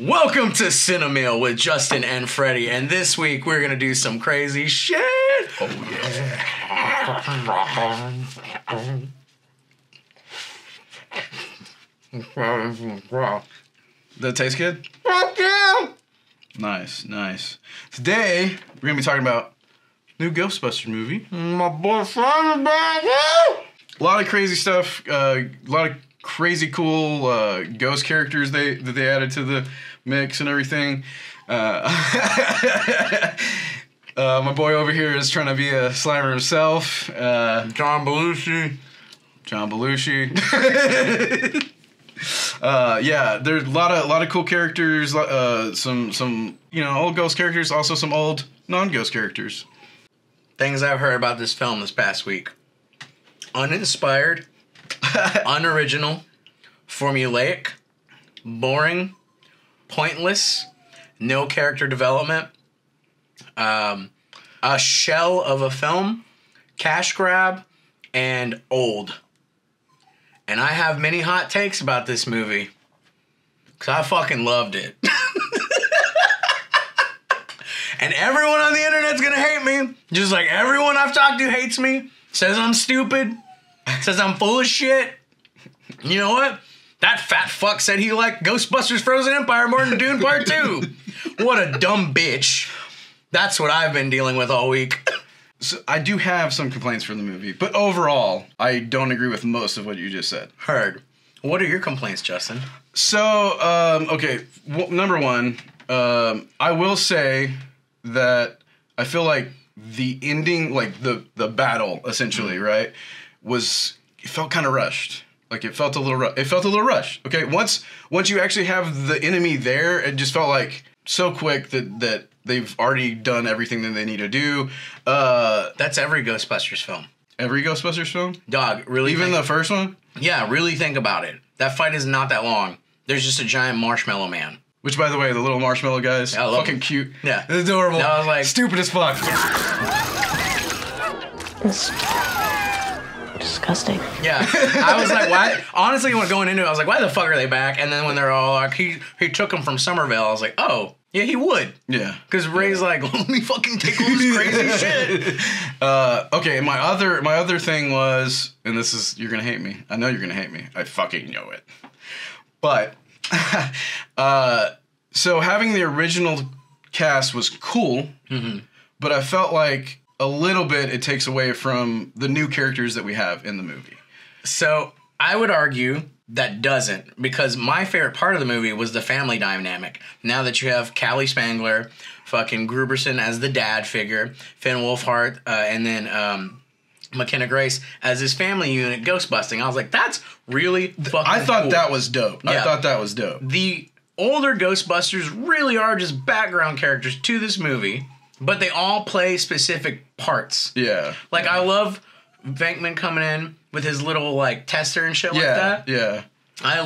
Welcome to CineMeal with Justin and Freddie, and this week we're gonna do some crazy shit. Oh yeah. That tastes good? Fuck yeah! Nice, nice. Today we're gonna be talking about new Ghostbusters movie. My boy Simon back. A lot of crazy stuff. A lot of crazy cool ghost characters that they added to the mix and everything. My boy over here is trying to be a Slimer himself. John Belushi. Yeah, there's a lot of cool characters. Some old ghost characters, also some old non-ghost characters. Things I've heard about this film this past week: uninspired, unoriginal, formulaic, boring, pointless, no character development, a shell of a film, cash grab, and old. And I have many hot takes about this movie, because I fucking loved it. And everyone on the internet's gonna hate me, just like everyone I've talked to hates me, says I'm stupid, says I'm full of shit. You know what? That fat fuck said he liked Ghostbusters Frozen Empire more than Dune Part 2. What a dumb bitch. That's what I've been dealing with all week. So I do have some complaints for the movie, but overall, I don't agree with most of what you just said. Heard. What are your complaints, Justin? So, okay, number one, I will say that I feel like the ending, like the battle, essentially, right, it felt kind of rushed. Like it felt a little rushed. Okay, once you actually have the enemy there, it just felt like so quick that they've already done everything that they need to do. That's every Ghostbusters film. Every Ghostbusters film? Dog, really? Even the first one? Yeah, really think about it. That fight is not that long. There's just a giant marshmallow man. Which, by the way, the little marshmallow guys, I love fucking cute. Yeah. It's adorable. I was like, stupid as fuck. It's disgusting. Yeah. I was like, why? Honestly, when going into it, I was like, why the fuck are they back? And then when they're all like, he took them from Somerville, I was like, oh, yeah, he would. Yeah. Because Ray's like, let me fucking take all this crazy shit. Okay, my other thing was, and this is, you're gonna hate me. I know you're gonna hate me. I fucking know it. But, so having the original cast was cool, but I felt like a little bit it takes away from the new characters that we have in the movie. So I would argue that doesn't, because my favorite part of the movie was the family dynamic. Now that you have Callie Spangler, fucking Gruberson as the dad figure, Finn Wolfhard, and then McKenna Grace as his family unit ghostbusting, I was like, that's really fucking I thought cool. that was dope. Yeah. I thought that was dope. The older Ghostbusters really are just background characters to this movie, but they all play specific parts. Yeah. Like, I love Venkman coming in with his little, like, tester and shit like that. Yeah. I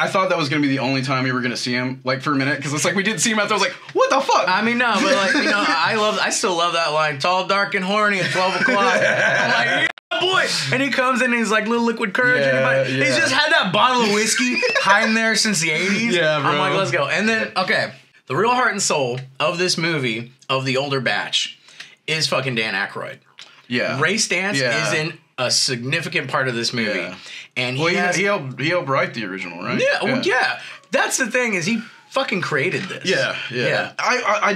thought that was going to be the only time we were going to see him, like, for a minute, because it's like we didn't see him out there. I was like, what the fuck? I mean, no, but, like, you know, I still love that line, tall, dark, and horny at 12 o'clock. I'm like, yeah, boy. And he comes in and he's like, little liquid courage. Yeah. He's just had that bottle of whiskey hiding there since the 80s. Yeah, bro. I'm like, let's go. And then, okay, the real heart and soul of this movie, of the older batch, is fucking Dan Aykroyd. Yeah. Ray Stantz is in a significant part of this movie. Yeah. And he helped write the original, right? Yeah, well, yeah. That's the thing, is he fucking created this. Yeah. I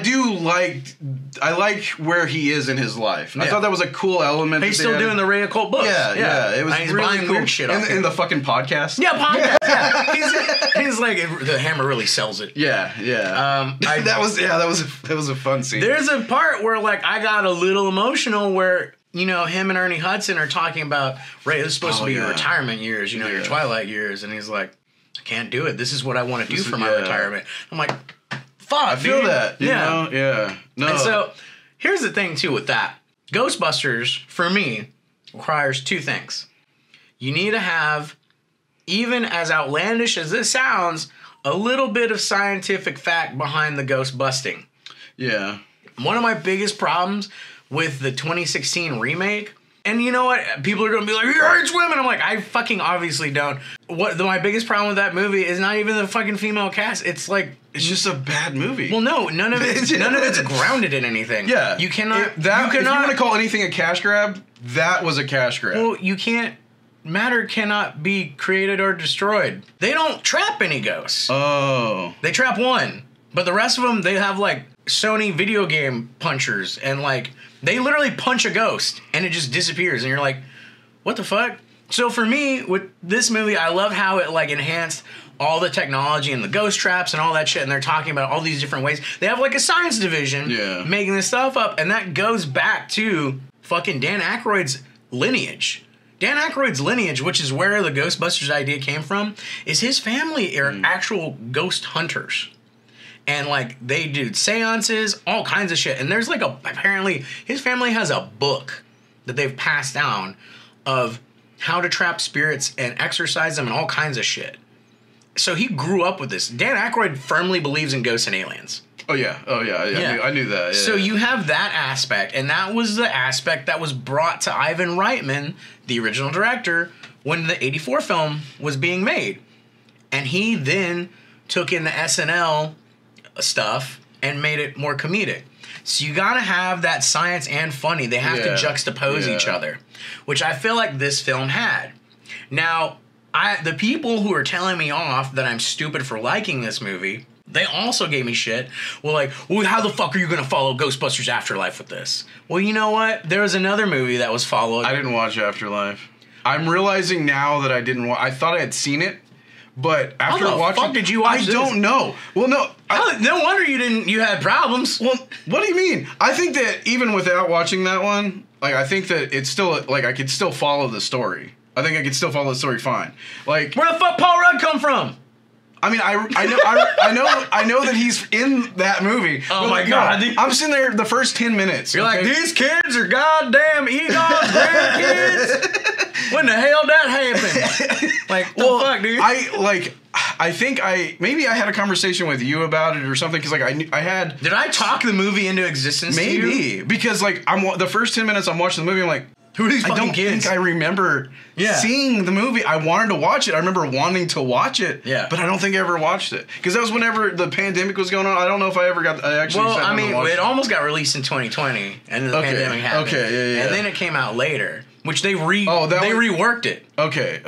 like where he is in his life. I thought that was a cool element. He's still doing the Ray Occult books. Yeah. It was he's really buying cool. weird shit in the fucking podcast. Yeah, podcast. Yeah. He's like, the hammer really sells it. Yeah. That was a fun scene. There's a part where, like, I got a little emotional where, you know, him and Ernie Hudson are talking about, Ray, this is supposed to be your retirement years, you know, your twilight years. And he's like, I can't do it. This is what I want to do for my retirement. I'm like, fuck, I feel that. You know? know? Yeah. No. And so, here's the thing, too, with that. Ghostbusters, for me, requires two things. You need to have, even as outlandish as this sounds, a little bit of scientific fact behind the ghost busting. Yeah. One of my biggest problems with the 2016 remake And you know what? People are going to be like, he hates women. I'm like, I fucking obviously don't. My biggest problem with that movie is not even the fucking female cast. It's like... It's just a bad movie. Well, no, none of it's grounded in anything. Yeah. You cannot... If you want to call anything a cash grab, that was a cash grab. Well, you can't... Matter cannot be created or destroyed. They don't trap any ghosts. Oh. They trap one. But the rest of them, they have, like, Sony video game punchers. And, like, they literally punch a ghost. And it just disappears. And you're like, what the fuck? So for me, with this movie, I love how it, like, enhanced all the technology and the ghost traps and all that shit. And they're talking about all these different ways. They have, like, a science division making this stuff up. And that goes back to fucking Dan Aykroyd's lineage. Dan Aykroyd's lineage, which is where the Ghostbusters idea came from, is his family are actual ghost hunters. And, like, they do seances, all kinds of shit. And there's, like, apparently, his family has a book that they've passed down of how to trap spirits and exorcise them and all kinds of shit. So he grew up with this. Dan Aykroyd firmly believes in ghosts and aliens. Oh, yeah. I knew that. Yeah, so you have that aspect, and that was the aspect that was brought to Ivan Reitman, the original director, when the 84 film was being made. And he then took in the SNL stuff and made it more comedic. So you gotta have that science and funny. They have to juxtapose each other, which I feel like this film had. Now, the people who are telling me off that I'm stupid for liking this movie... They also gave me shit. Well, like, how the fuck are you going to follow Ghostbusters Afterlife with this? Well, you know what? There was another movie that was followed. I didn't watch Afterlife. I'm realizing now that I didn't watch. I thought I had seen it, but after watching, how the fuck did you watch this? I don't know. Well, no. No wonder you had problems. Well, what do you mean? I think that even without watching that one, like, I think that it's still, like, I could still follow the story. I think I could still follow the story fine. Like, where the fuck Paul Rudd come from? I mean, I know that he's in that movie. Oh my god! No, I'm sitting there the first 10 minutes. You're like, these kids are goddamn Egon's grandkids. When the hell that happened? Like, the fuck, dude? I think maybe I had a conversation with you about it or something because, like, I had. Did I talk the movie into existence? Maybe because, like, the first 10 minutes I'm watching the movie, I'm like, who are these fucking kids? I don't think I remember seeing the movie. I wanted to watch it. I remember wanting to watch it. Yeah. But I don't think I ever watched it. Because that was whenever the pandemic was going on. I don't know if I ever got... I mean, it almost got released in 2020. And then the pandemic happened. Okay, yeah. And then it came out later. Which they reworked it. Okay.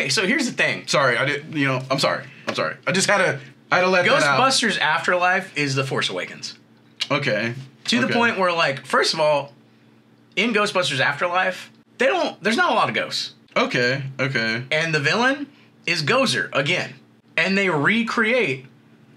So here's the thing. Sorry, I'm sorry. I just had to let that out. Ghostbusters Afterlife is The Force Awakens. Okay. To the point where, like, first of all, in Ghostbusters Afterlife, there's not a lot of ghosts. Okay. And the villain is Gozer again. And they recreate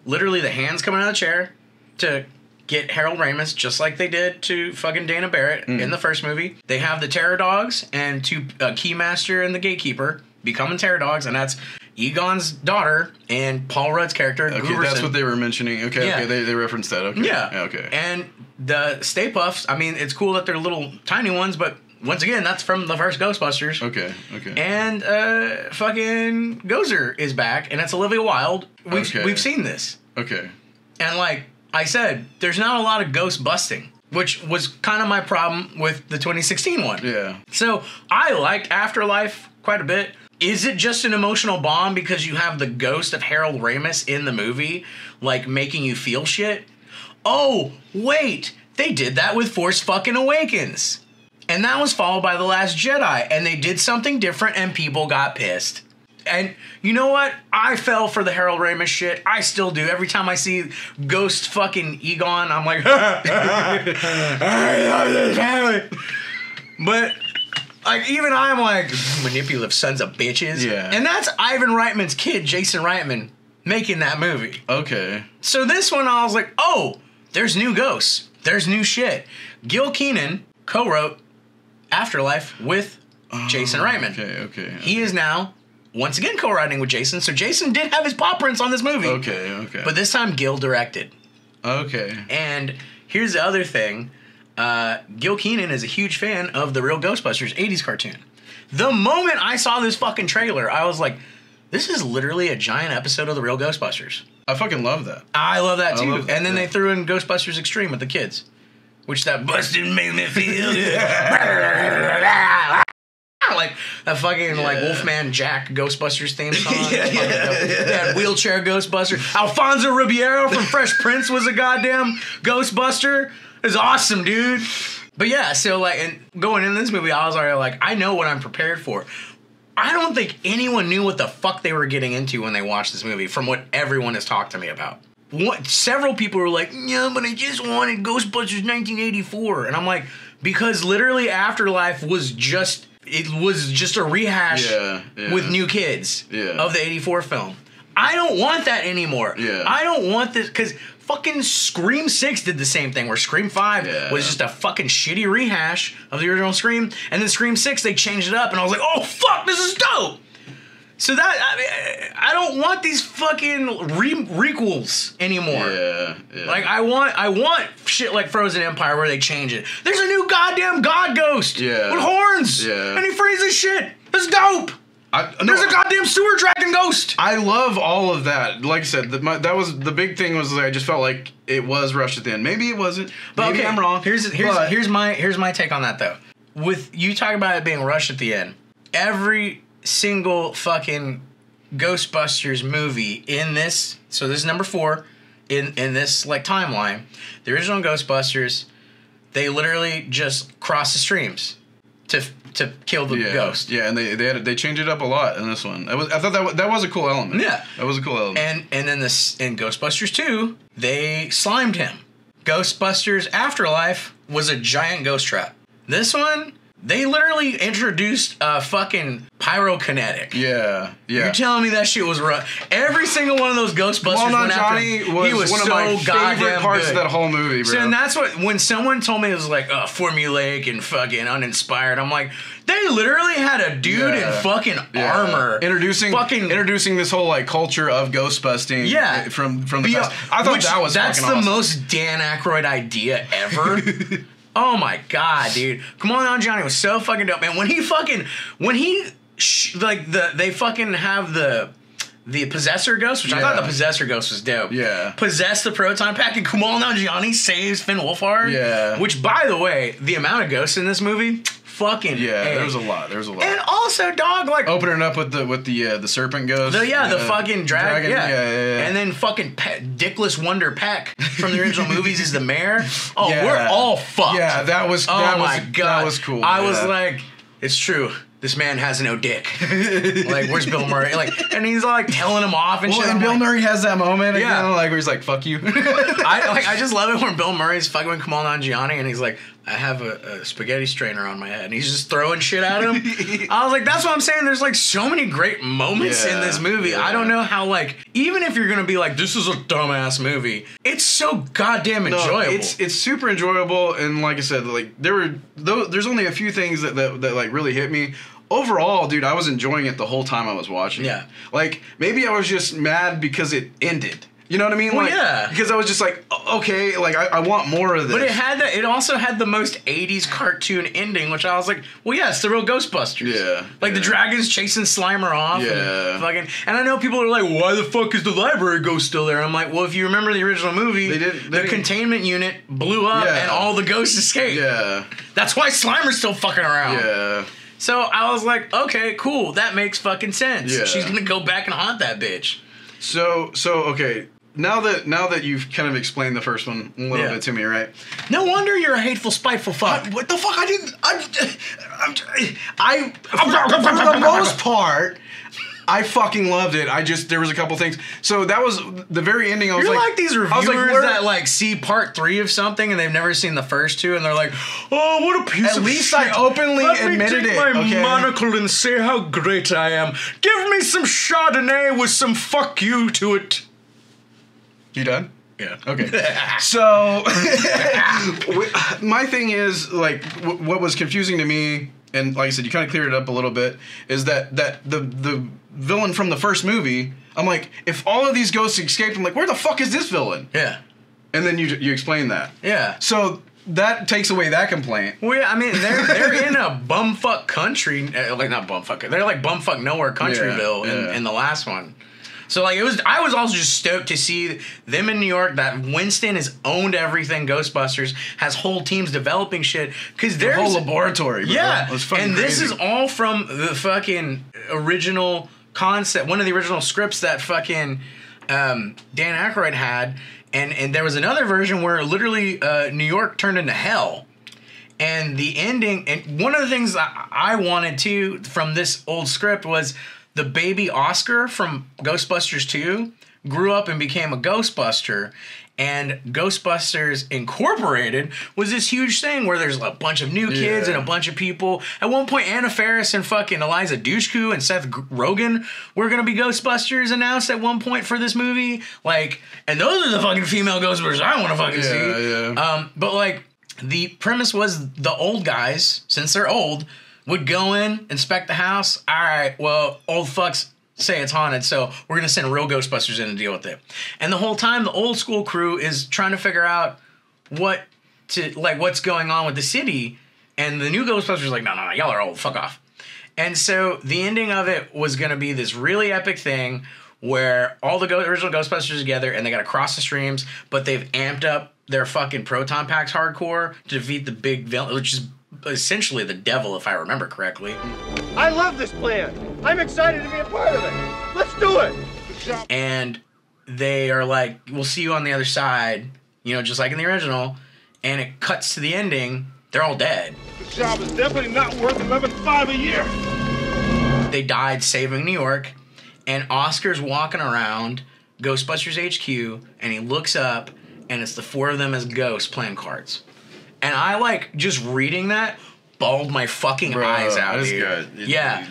literally the hands coming out of the chair to get Harold Ramis, just like they did to fucking Dana Barrett in the first movie. They have the Terror Dogs and Keymaster and the Gatekeeper becoming Terror Dogs, and that's Egon's daughter and Paul Rudd's character. Okay, Gooberson. That's what they were mentioning. Okay, they referenced that. Okay. Yeah. Okay. And the Stay Puffs, I mean, it's cool that they're little tiny ones, but once again, that's from the first Ghostbusters. Okay. And fucking Gozer is back, and it's Olivia Wilde. We've seen this. Okay. And like I said, there's not a lot of ghost busting, which was kind of my problem with the 2016 one. Yeah. So I liked Afterlife quite a bit. Is it just an emotional bomb because you have the ghost of Harold Ramis in the movie, like, making you feel shit? Oh, wait, they did that with Force fucking Awakens. And that was followed by The Last Jedi, and they did something different and people got pissed. And you know what? I fell for the Harold Ramis shit. I still do. Every time I see Ghost fucking Egon, I'm like, I love this family. But... like, even I'm like, manipulative sons of bitches. Yeah. And that's Ivan Reitman's kid, Jason Reitman, making that movie. Okay. So this one, I was like, oh, there's new ghosts. There's new shit. Gil Kenan co-wrote Afterlife with Jason Reitman. Okay. He is now, once again, co-writing with Jason. So Jason did have his paw prints on this movie. Okay. But this time, Gil directed. Okay. And here's the other thing. Gil Kenan is a huge fan of the real Ghostbusters 80s cartoon. The moment I saw this fucking trailer, I was like, this is literally a giant episode of the real Ghostbusters. I fucking love that. I love that too. And then they threw in Ghostbusters Extreme with the kids. Which that busted made me feel. a fucking like Wolfman Jack Ghostbusters theme song. They had wheelchair Ghostbusters. Alfonso Ribeiro from Fresh Prince was a goddamn Ghostbuster. It was awesome, dude. But yeah, so like, and going into this movie, I was already like, I know what I'm prepared for. I don't think anyone knew what the fuck they were getting into when they watched this movie, from what everyone has talked to me about. Several people were like, yeah, but I just wanted Ghostbusters 1984. And I'm like, because literally Afterlife was just a rehash with new kids of the 84 film. I don't want that anymore. Yeah. I don't want this, because fucking Scream 6 did the same thing, where Scream 5 was just a fucking shitty rehash of the original Scream, and then Scream 6, they changed it up, and I was like, oh fuck, this is dope! So I don't want these fucking requels anymore. Yeah. Like, I want shit like Frozen Empire where they change it. There's a new goddamn god ghost with horns, and he freezes shit. That's dope. There's a goddamn sewer dragon ghost. I love all of that. Like I said, that was the big thing. Was I just felt like it was rushed at the end. Maybe it wasn't. But maybe I'm wrong. Here's my take on that though. With you talking about it being rushed at the end, every single fucking Ghostbusters movie in this. So this is number 4 in this like timeline. The original Ghostbusters, they literally just cross the streams to kill the ghost. Yeah, and they changed it up a lot in this one. I thought that was a cool element. Yeah, that was a cool element. And then in Ghostbusters 2, they slimed him. Ghostbusters Afterlife was a giant ghost trap. This one, they literally introduced a fucking pyrokinetic. Yeah. You're telling me that shit was rough? Every single one of those Ghostbusters went after him. He was one of my favorite parts of that whole movie, bro. So, and that's what, when someone told me it was like formulaic and fucking uninspired, I'm like, they literally had a dude in fucking armor introducing this whole like culture of ghost busting. From the past. I thought that was that's fucking the awesome. most Dan Aykroyd idea ever. Oh my god, dude! Come on, Johnny was so fucking dope, man. They fucking have the Possessor Ghost, which I thought the Possessor Ghost was dope. Yeah. Possess the proton pack, and Kumail Nanjiani saves Finn Wolfhard. Yeah. Which, by the way, the amount of ghosts in this movie, fucking there's a lot. And also, dog, like opening up with the serpent ghost. The fucking dragon. Yeah. And then fucking Dickless Wonder Peck from the original movies is the mayor. Oh, we're all fucked. Yeah, that was God, that was cool. I was like, it's true. This man has no dick. Like, where's Bill Murray? Like, and he's like telling him off and shit. And Bill Murray has that moment again, like where he's like, "Fuck you." I just love it when Bill Murray's fucking with Kumail Nanjiani and he's like, "I have a spaghetti strainer on my head," and he's just throwing shit at him. I was like, that's what I'm saying. There's like so many great moments in this movie. I don't know how, like, even if you're gonna be like, this is a dumbass movie, it's so goddamn enjoyable. It's super enjoyable, and like I said, like there's only a few things that like really hit me. Overall, dude, I was enjoying it the whole time I was watching. Yeah. Like, maybe I was just mad because it ended. You know what I mean? Well, like, because I was just like, okay, like I want more of this. But it also had the most 80s cartoon ending, which I was like, well, yeah, it's the real Ghostbusters. Yeah. Like the dragons chasing Slimer off. Yeah. And I know people are like, why the fuck is the library ghost still there? I'm like, well, if you remember the original movie, the containment unit blew up and all the ghosts escaped. Yeah. That's why Slimer's still fucking around. Yeah. So I was like, okay, cool, that makes fucking sense. Yeah. She's gonna go back and haunt that bitch. So okay. Now that you've kind of explained the first one a little bit to me, right? No wonder you're a hateful, spiteful fuck. What the fuck? For the most part, I fucking loved it. There was a couple things. So that was the very ending. You're like these reviewers that like see part 3 of something and they've never seen the first 2, and they're like, "Oh, what a piece of shit!" At least I openly admitted it. Let me take my monocle and say how great I am. Give me some Chardonnay with some fuck you to it. You done? Yeah. Okay. So my thing is, like, what was confusing to me, and like I said, you kind of cleared it up a little bit, is that the villain from the first movie, I'm like, if all of these ghosts escaped, I'm like, where the fuck is this villain? Yeah. And then you explain that. Yeah. So that takes away that complaint. Well, yeah, I mean, they're in a bumfuck country, like not bumfuck, they're like bumfuck nowhere countryville in the last one. So like I was also just stoked to see them in New York. That Winston has owned everything. Ghostbusters has whole teams developing shit because there's a whole laboratory. Bro. Yeah, it was fucking and crazy. this is all from the fucking original concept. One of the original scripts that fucking Dan Aykroyd had, and there was another version where literally New York turned into hell. And the ending, and one of the things I wanted to from this old script was the baby Oscar from Ghostbusters 2 grew up and became a Ghostbuster. And Ghostbusters Incorporated was this huge thing where there's a bunch of new kids and a bunch of people. At one point, Anna Faris and fucking Eliza Dushku and Seth Rogen were going to be Ghostbusters announced at one point for this movie. Like, and those are the fucking female Ghostbusters I want to fucking see. Yeah. But like, the premise was the old guys, since they're old, would go in, inspect the house. All right, well, old fucks say it's haunted, so we're going to send real Ghostbusters in to deal with it. And the whole time, the old school crew is trying to figure out what's going on with the city. And the new Ghostbusters are like, no, y'all are old, fuck off. And so the ending of it was going to be this really epic thing where all the original Ghostbusters together and they got to cross the streams, but they've amped up their fucking proton packs hardcore to defeat the big villain, which is essentially the devil, if I remember correctly. I love this plan. I'm excited to be a part of it. Let's do it. And they are like, we'll see you on the other side, just like in the original. And it cuts to the ending. They're all dead. The job is definitely not worth $11.5 a year. They died saving New York. And Oscar's walking around Ghostbusters HQ, and he looks up, and it's the four of them as ghosts playing cards. And I, just reading that, bawled my fucking eyes out, dude. Good. Yeah.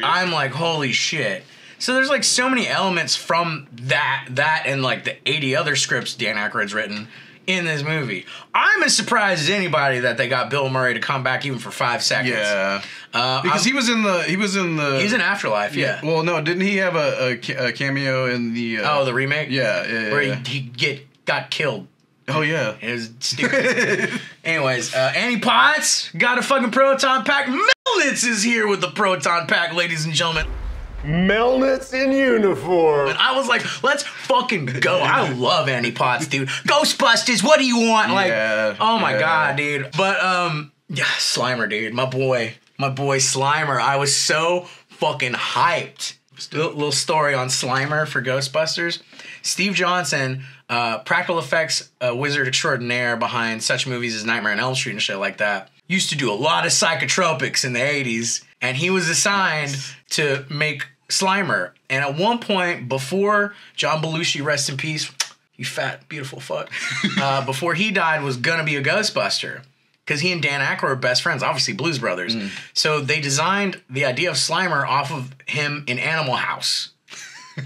I'm like, holy shit. So there's, so many elements from that and, the 80 other scripts Dan Aykroyd's written in this movie. I'm as surprised as anybody that they got Bill Murray to come back even for 5 seconds. Yeah. Because he's in Afterlife, yeah. Well, no, didn't he have a cameo in the... the remake? Yeah. Where he got killed. Oh, yeah. It was stupid. Anyways, Annie Potts got a fucking proton pack. Melnitz is here with the proton pack, ladies and gentlemen. Melnitz in uniform. And I was like, let's fucking go. I love Annie Potts, dude. Ghostbusters, what do you want? Oh my God, dude. But, Slimer, dude. My boy Slimer. I was so fucking hyped. Little story on Slimer for Ghostbusters. Steve Johnson, practical effects wizard extraordinaire behind such movies as Nightmare on Elm Street and shit like that, used to do a lot of psychotropics in the 80s, and he was assigned to make Slimer. And at one point, before John Belushi, rest in peace, you fat, beautiful fuck, before he died, was gonna be a Ghostbuster. Because he and Dan Aykroyd are best friends, obviously Blues Brothers. So they designed the idea of Slimer off of him in Animal House.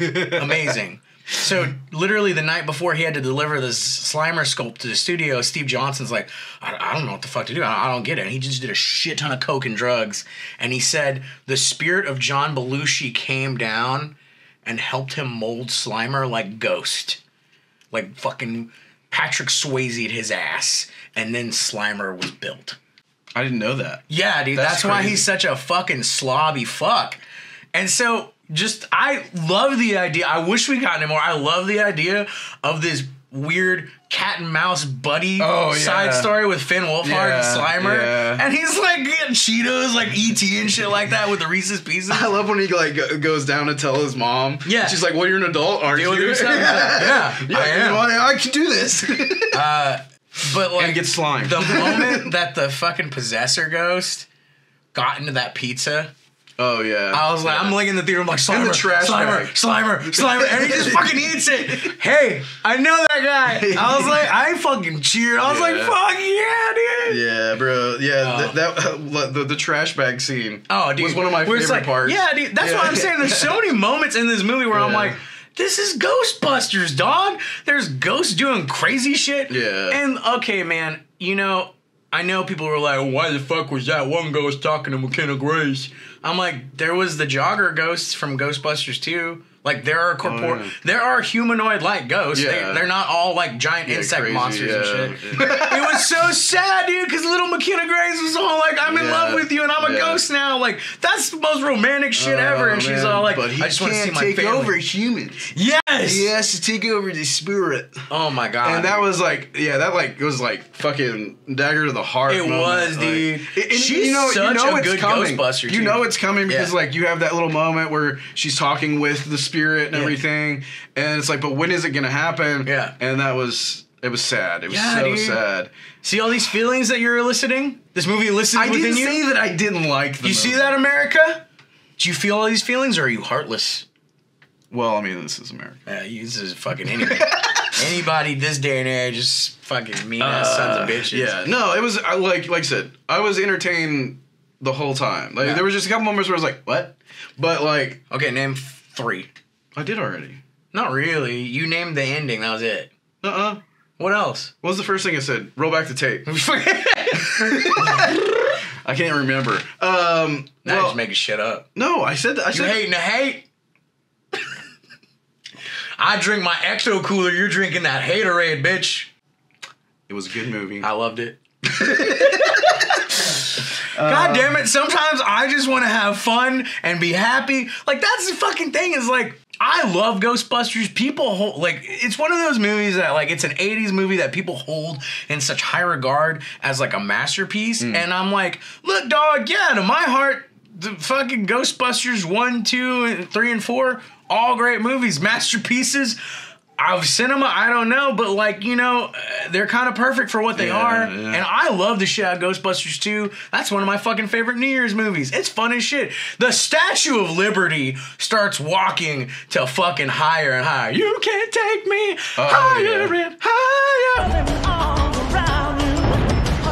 Amazing. So literally the night before he had to deliver this Slimer sculpt to the studio, Steve Johnson's like, I don't know what the fuck to do. I don't get it. And he just did a shit ton of coke and drugs. And he said the spirit of John Belushi came down and helped him mold Slimer like Ghost. Like fucking Patrick Swayze'd his ass. And then Slimer was built. I didn't know that. Yeah, dude. That's why he's such a fucking slobby fuck. And so... I love the idea. I wish we got any more. I love the idea of this weird cat and mouse buddy side story with Finn Wolfhard and Slimer. Yeah. And he's getting Cheetos like E.T. and shit like that with the Reese's Pieces. I love when he goes down to tell his mom. Yeah. She's like, well, you're an adult, aren't you? Yeah, I am. I can do this. But and get slimed. The moment that the fucking possessor ghost got into that pizza... Oh, yeah. I was like, I'm looking in the theater, I'm like, Slimer, the trash Slimer, and he just fucking eats it. Hey, I know that guy. I was like, I fucking cheered. I was like, fuck yeah, dude. Yeah, bro. Yeah, the trash bag scene was one of my favorite parts. Yeah, dude, that's what I'm saying. There's so many moments in this movie where I'm like, this is Ghostbusters, dog. There's ghosts doing crazy shit. Yeah. And, okay, man, I know people were like, why the fuck was that one ghost talking to McKenna Grace? I'm like, there was the jogger ghosts from Ghostbusters 2. Like, there are humanoid-like ghosts. Yeah. They're not all, like, giant insect crazy, monsters and shit. Yeah. It was so sad, dude, because little McKenna Grace was all like, I'm in love with you and I'm a ghost now. Like, that's the most romantic shit ever. And she's all like, but he I just want to see my take family. over humans. Yes! He has to take over the spirit. Oh, my God. And that was like, it was like fucking dagger to the heart. It moment. was, dude. And She's such a good coming. Ghostbuster, You too. know it's coming because like you have that little moment where she's talking with the spirit and everything, and it's like, but when is it gonna happen? Yeah. And it was sad. It was so dude. sad. See all these feelings that you're eliciting? This movie elicited I within didn't you? say that I didn't like the You see movie. that, America? Do you feel all these feelings, or are you heartless? Well, I mean, this is America. Yeah, this is fucking anybody. Anybody this day and age is fucking mean ass sons of bitches. Yeah, no, it was like I said, I was entertained the whole time. Like there was just a couple moments where I was like, what? But like, Okay, name 3. I did already. Not really. You named the ending. That was it. What else? What was the first thing I said? Roll back the tape. I can't remember. Now you're just making shit up. No, I said that. You hating the hate? I drink my Ecto Cooler. You're drinking that Haterade, bitch. It was a good movie. I loved it. God damn it. Sometimes I just want to have fun and be happy. Like, that's the fucking thing is like, I love Ghostbusters. People hold, like, it's one of those movies that, like, it's an 80s movie that people hold in such high regard as, like, a masterpiece. And I'm like, look, dog, yeah, to my heart, the fucking Ghostbusters 1, 2, 3, and 4, all great movies, masterpieces. Of cinema, I don't know, but like, you know, they're kind of perfect for what they are. Yeah. And I love the shit out of Ghostbusters 2. That's one of my fucking favorite New Year's movies. It's fun as shit. The Statue of Liberty starts walking to fucking higher and higher. You can't take me higher and higher.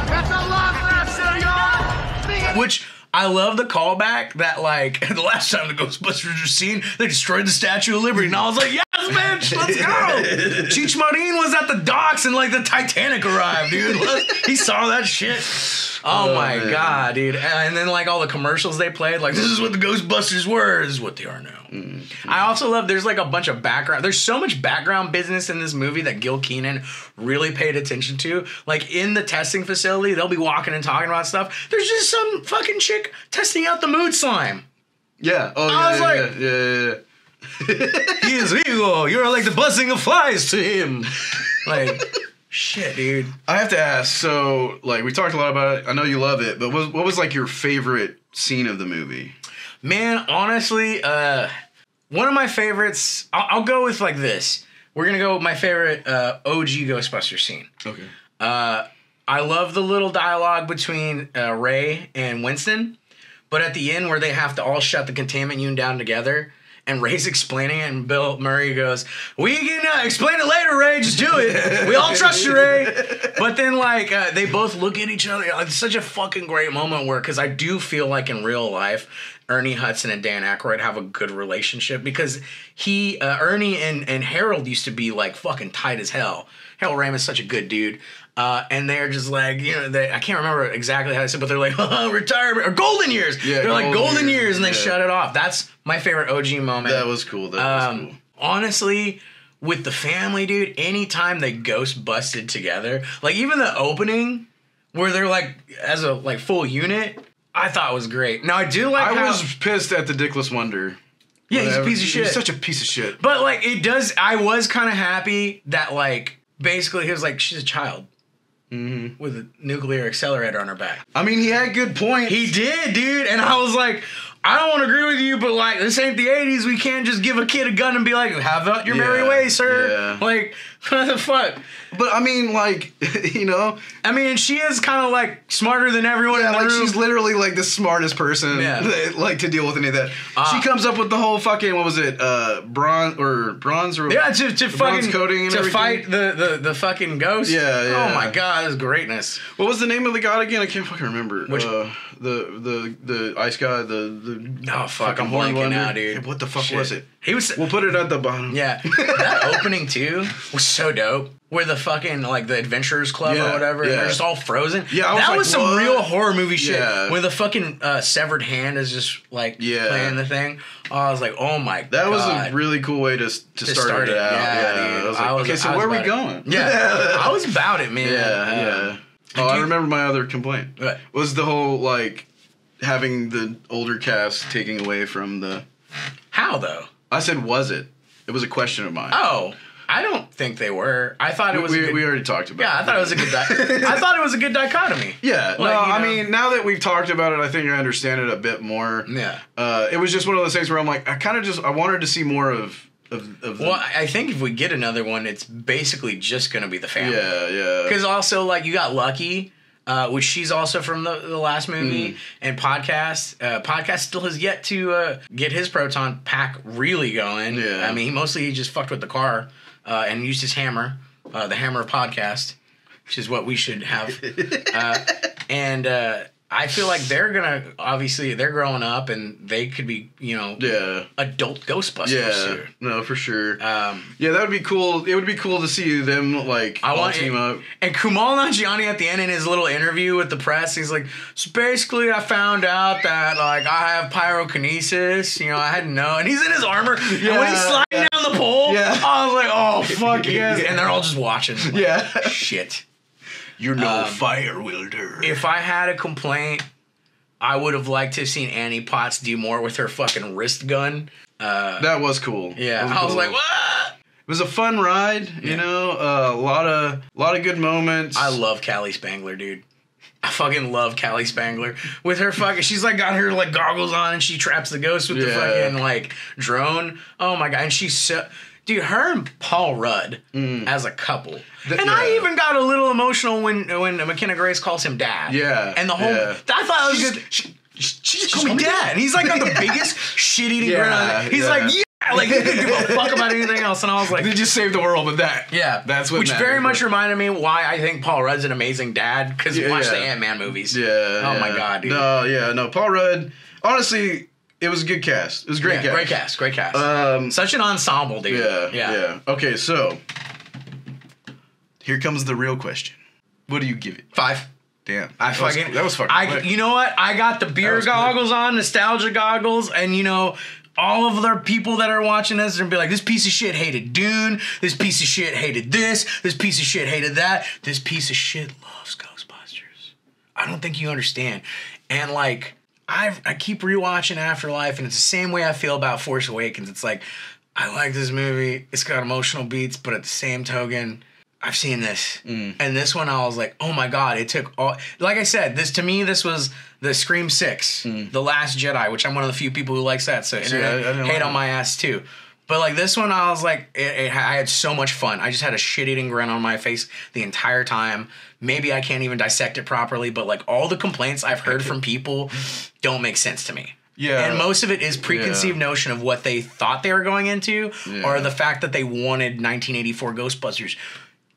That's a lot, Senor! Which I love the callback that, like, the last time the Ghostbusters were seen, they destroyed the Statue of Liberty. And I was like, yes, bitch, let's go. Cheech Marin was at the docks and, like, the Titanic arrived, dude. He saw that shit. Oh my God, dude. And then, like, all the commercials they played, like, this is what the Ghostbusters were. This is what they are now. Mm-hmm. I also love, there's, like, a bunch of background. There's so much background business in this movie that Gil Keenan really paid attention to. Like, in the testing facility, they'll be walking and talking about stuff. There's just some fucking chick testing out the mood slime. Yeah. Oh, I was yeah. He is evil. You're like the buzzing of flies to him. Like, shit, dude. I have to ask, so, like, we talked a lot about it. I know you love it, but what was like, your favorite scene of the movie? Man, honestly, one of my favorites, I'll go with, like, this. We're going to go with my favorite OG Ghostbusters scene. Okay. I love the little dialogue between Ray and Winston, but at the end where they have to all shut the containment unit down together, and Ray's explaining it, and Bill Murray goes, we can explain it later, Ray, just do it. We all trust you, Ray. But then, like, they both look at each other. It's such a fucking great moment where, because I do feel like in real life, Ernie Hudson and Dan Aykroyd have a good relationship, because Ernie and Harold used to be, like, fucking tight as hell. Harold Ramis is such a good dude. And they're just like, you know, I can't remember exactly how they said, but they're like, retirement, or golden years. Yeah, they're like, golden years, and they shut it off. That's my favorite OG moment. That was cool. That was cool. Honestly, with the family, dude, anytime they ghost busted together, like even the opening where they're like, as a like full unit, I thought was great. Now, I do like I was pissed at the Dickless Wonder. Yeah, he's a piece of shit. He's such a piece of shit. But, like, I was kind of happy that, like, basically he was like, she's a child. Mm-hmm. With a nuclear accelerator on her back. I mean, he had good points. He did, dude. And I was like, I don't want to agree with you, but, like, this ain't the 80s. We can't just give a kid a gun and be like, have it your merry way, sir. Yeah. Like, what the fuck? But, I mean, like, you know. I mean, she is kind of, like, smarter than everyone in the room. She's literally, like, the smartest person, like, to deal with any of that. She comes up with the whole fucking, what was it, bronze or yeah, to fucking coating and to everything. Fight the fucking ghost. Yeah. Oh my god, that's greatness. What was the name of the god again? I can't fucking remember. Which the ice god, oh fuck, I'm blanking now, dude. What the fuck was it? He was. We'll put it at the bottom. Yeah, that opening too was so dope. Where the fucking, like, the Adventurers Club or whatever, and they're just all frozen. Yeah, that was some real horror movie shit. Yeah. When the fucking severed hand is just, like, playing the thing. I was like, oh my god. That was a really cool way to start it out. Yeah, dude. I was like, okay, so where are we going? Yeah. I was about it, man. Yeah. I remember my other complaint. What? Was the whole, like, having the older cast taking away from the... How, though? I said, was it? It was a question of mine. Oh. I don't think they were. I thought it was. We already talked about. Yeah, I thought it was a good. I thought it was a good dichotomy. Yeah, like, I mean, now that we've talked about it, I think I understand it a bit more. Yeah. It was just one of those things where I'm like, I wanted to see more of. Well, I think if we get another one, it's basically just gonna be the family. Yeah. Because also, like, you got Lucky. Which she's also from the last movie, and Podcast. Podcast still has yet to get his proton pack really going. Yeah. I mean, he just fucked with the car and used his hammer, the hammer of Podcast, which is what we should have. And I feel like they're growing up and they could be, adult Ghostbusters soon. No, for sure. That would be cool. It would be cool to see them, like, all team up. And Kumail Nanjiani at the end in his little interview with the press, he's like, so basically I found out that, like, I have pyrokinesis, I hadn't known. And he's in his armor, and when he's sliding down the pole, I was like, oh, fuck yes. And they're all just watching. Like, shit. You're no fire wielder. If I had a complaint, I would have liked to have seen Annie Potts do more with her fucking wrist gun. That was cool. Yeah, I was like, what? It was a fun ride, a lot of good moments. I love Callie Spangler, dude. I fucking love Callie Spangler. With her fucking, she's like got her like goggles on and she traps the ghost with the fucking like drone. Oh my god, and she's so... Dude, her and Paul Rudd as a couple. I even got a little emotional when McKenna Grace calls him dad. Yeah. And the whole... I thought it was good. She just called me dad. And he's like got the biggest shit-eating grin on. He's like, yeah. Like, he didn't give a fuck about anything else. And I was like... They just saved the world with that. Yeah. That's what Which mattered. very much reminded me why I think Paul Rudd's an amazing dad. Because you watch the Ant-Man movies. Yeah. Oh my god, dude. No. Paul Rudd... Honestly... It was a good cast. It was a great cast. Great cast. Such an ensemble, dude. Yeah. Okay, so here comes the real question. What do you give it? 5. Damn. That was fucking quick. You know what? I got the beer goggles on, nostalgia goggles, and all of the people that are watching this are gonna be like, this piece of shit hated Dune, this piece of shit hated this piece of shit hated that, this piece of shit loves Ghostbusters. I don't think you understand. And like, I keep rewatching Afterlife, and it's the same way I feel about Force Awakens. It's like, I like this movie. It's got emotional beats, but at the same token, I've seen this. And this one, I was like, oh my god, it took all... Like I said, this was the Scream 6, The Last Jedi, which I'm one of the few people who likes that, so internet hate on my ass too. But like this one, I was like, I had so much fun. I just had a shit-eating grin on my face the entire time. Maybe I can't even dissect it properly, but like all the complaints I've heard from people don't make sense to me. Yeah. And most of it is preconceived notion of what they thought they were going into, or the fact that they wanted 1984 Ghostbusters.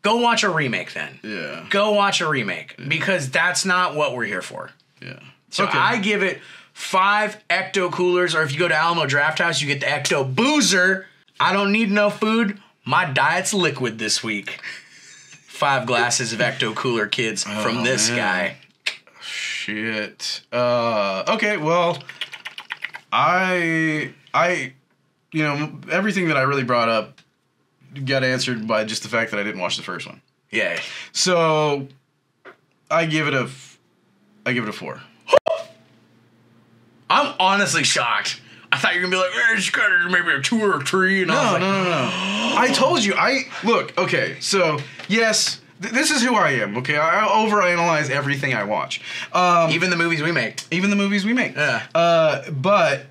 Go watch a remake then. Yeah. Go watch a remake, because that's not what we're here for. Yeah. So I give it 5 Ecto Coolers, or if you go to Alamo Draft House, you get the Ecto Boozer. I don't need no food. My diet's liquid this week. 5 glasses of Ecto Cooler, kids, from this guy. Shit. Okay, well, I everything that I really brought up got answered by just the fact that I didn't watch the first one. Yeah. So I give it a 4. I'm honestly shocked. I thought you were going to be like, it's got maybe a 2 or a 3. And I was like, No. I told you. Look, okay, so, yes, this is who I am, okay? I overanalyze everything I watch. Even the movies we make. Yeah. But,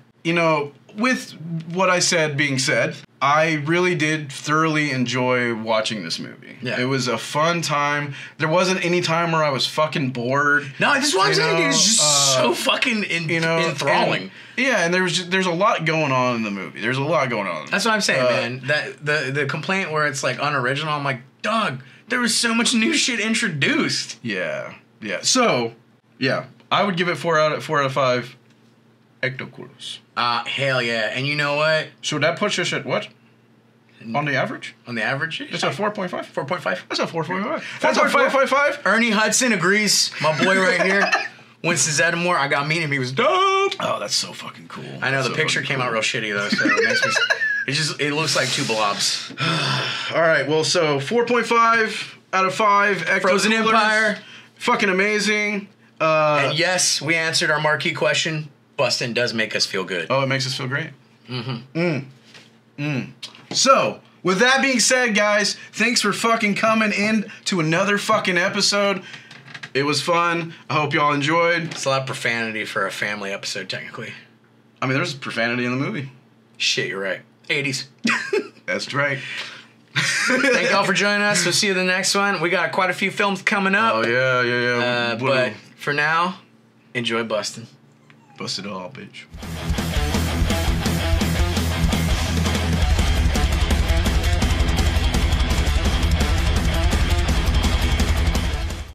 with what I said being said, I really did thoroughly enjoy watching this movie. Yeah. It was a fun time. There wasn't any time where I was fucking bored. No, this is what I'm saying, dude. It's just so fucking enthralling. And there's a lot going on in the movie. There's a lot going on. That's what I'm saying, man. That the complaint where it's like unoriginal, I'm like, dog, there was so much new shit introduced. Yeah. So, I would give it 4 out of 5 Ecto Coolers. Hell yeah. And you know what? So that puts us at what? On the average? On the average? It's a 4.5. 4.5. That's a 4.5. That's a 4.5. Ernie Hudson agrees. My boy right here. Winston Zeddemore, I got to meet him. He was dope. Oh, that's so fucking cool. I know the picture came out real shitty though, so it makes me. It looks like two blobs. All right, well, so 4.5 out of 5. Frozen Empire, fucking amazing. And yes, we answered our marquee question. Bustin' does make us feel good. Oh, it makes us feel great. So, with that being said, guys, thanks for fucking coming in to another fucking episode. It was fun. I hope y'all enjoyed. It's a lot of profanity for a family episode, technically. I mean, there's profanity in the movie. Shit, you're right. 80s. That's right. Thank y'all for joining us. We'll see you in the next one. We got quite a few films coming up. Oh, yeah. But for now, enjoy Bustin'. Bust it all, bitch.